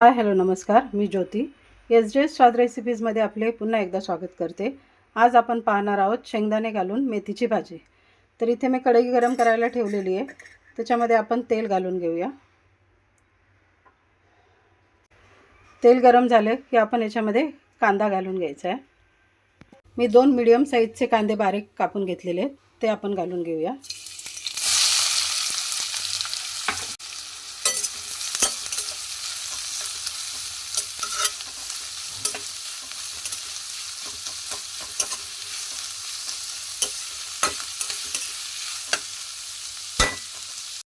Hi hello नमस्कार, मी ज्योती. SJ स्वाद रेसिपीजमध्ये आपले पुन्हा एकदा स्वागत करते. आज आपण पाहणार आहोत शेंगदाणे घालून मेथीची भाजी. तर इथे मी कढई गरम करायला ठेवलेली आहे. त्याच्यामध्ये आपण तेल घालून घेऊया. तेल गरम झाले की आपण याच्यामध्ये कांदा घालून घ्यायचा आहे. मी 2 मीडियम साईजचे कांदे बारीक कापून घेतलेले आहेत, ते आपण घालून घेऊया.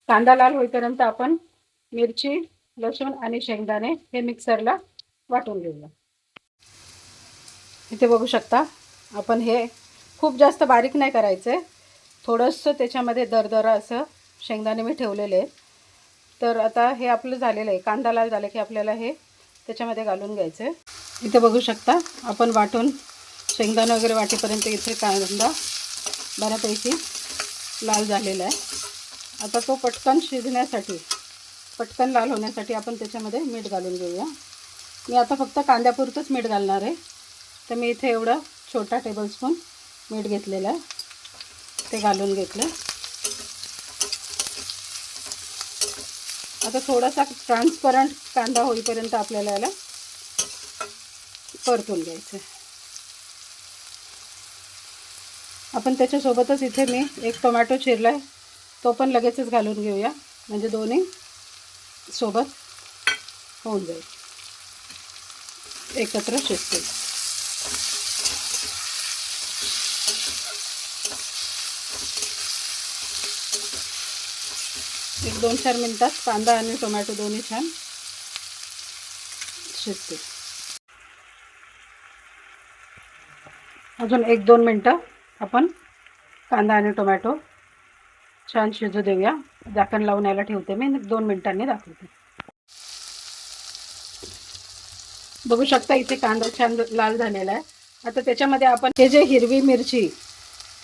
कांदा लाल होईपर्यंत आपण मिरची, लसूण आणि शेंगदाणे हे मिक्सरला वाटून घेऊया. इथे बघू शकता, आपण हे खूप जास्त बारीक नाही करायचं आहे. थोडंसं त्याच्यामध्ये दरदरा असं शेंगदाणे मी ठेवलेले आहेत. तर आता हे आपलं झालेलं आहे. कांदा लाल झाला की आपल्याला हे त्याच्यामध्ये घालून घ्यायचं आहे. इथे बघू शकता, आपण वाटून शेंगदाणे वगैरे वाटेपर्यंत इथे कांदा बऱ्यापैकी लाल झालेला आहे. आता तो पटकन शिजण्यासाठी, पटकन लाल होण्यासाठी आपण त्याच्यामध्ये मीठ घालून घेऊया. मी आता फक्त कांद्यापुरतंच मीठ घालणार आहे. तर मी इथे एवढं छोटा टेबलस्पून मीठ घेतलेलं आहे, ते घालून घेतलं. आता थोडासा ट्रान्सपरंट कांदा होईपर्यंत आपल्याला याला परतून घ्यायचं आहे. आपण त्याच्यासोबतच इथे मी एक टोमॅटो चिरला आहे, तो पण लगेचच घालून घेऊया, म्हणजे दोन्ही सोबत होऊन जाईल, एकत्र शिजतील. एक 2-4 मिनटात कांदा आणि टोमॅटो दोन्ही छान शिजतील. अजून 1-2 मिनटं आपण कांदा आणि टोमॅटो छान शिजू देऊया. झाकण लावून यायला ठेवते मी, 2 मिनिटांनी दाखवते. बघू शकता, इथे कांदा छान लाल झालेला आहे. आता त्याच्यामध्ये आपण हे जे हिरवी मिरची,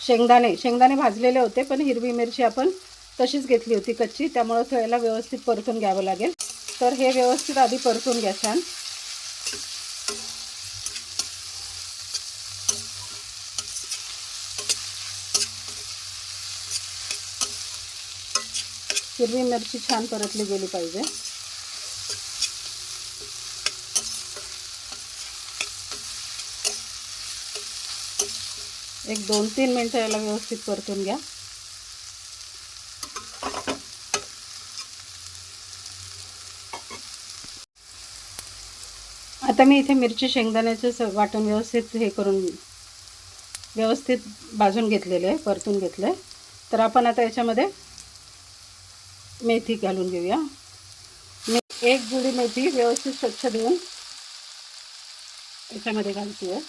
शेंगदाणे भाजलेले होते, पण हिरवी मिरची आपण तशीच घेतली होती कच्ची, त्यामुळे थोड्याला व्यवस्थित परतून घ्यावं लागेल. तर हे व्यवस्थित आधी परतून घ्या छान. हिरवी मिरची छान परतली गेली पाहिजे. एक 2-3 मिनटं याला व्यवस्थित परतून घ्या. आता मी इथे मिरची शेंगदाण्याचं वाटून व्यवस्थित भाजून घेतलेलं आहे, परतून घेतलं आहे. तर आपण आता याच्यामध्ये मेथी घालून घेऊया. एक जुडी मेथी व्यवस्थित स्वच्छ धुवून याच्यामध्ये घालते आहे.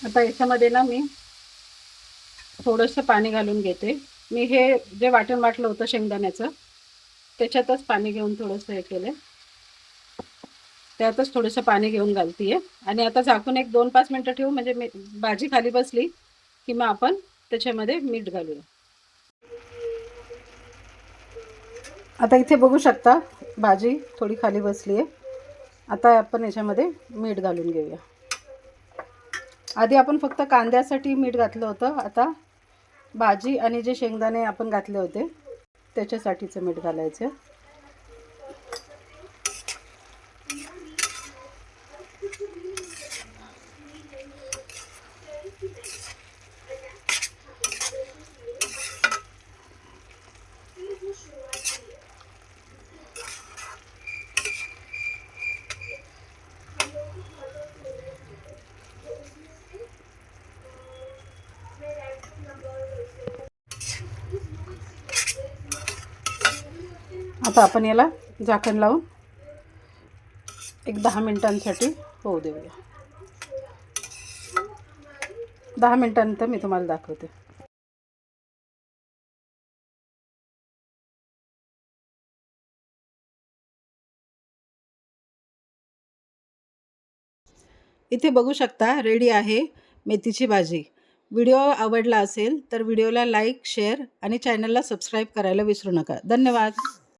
आता याच्यामध्ये ना मी थोडंसं पाणी घालून घेते. मी हे जे वाटण वाटलं होतं शेंगदाण्याचं, त्याच्यातच पाणी घेऊन थोडंसं हे केलं, त्यातच थोडंसं पाणी घेऊन घालते आहे. आणि आता झाकून एक 2-5 मिनटं ठेवू, म्हणजे भाजी खाली बसली की मग आपण त्याच्यामध्ये मीठ घालूया. आता इथे बघू शकता, भाजी थोडी खाली बसली आहे. आता आपण याच्यामध्ये मीठ घालून घेऊया. आधी आपण फक्त कांद्यासाठी मीठ घातलं होतं, आता भाजी आणि जे शेंगदाणे आपण घातले होते त्याच्यासाठीचं मीठ घालायचं. आता आपण याला झाकण लावून एक 10 मिनिटांसाठी होऊ देऊया. 10 मिनिटांनंतर मी तुम्हाला दाखवते. इथे बघू शकता रेडी आहे मेथीची भाजी. व्हिडिओ आवडला असेल तर व्हिडिओला लाईक, शेअर आणि चॅनलला सबस्क्राईब करायला विसरू नका. धन्यवाद.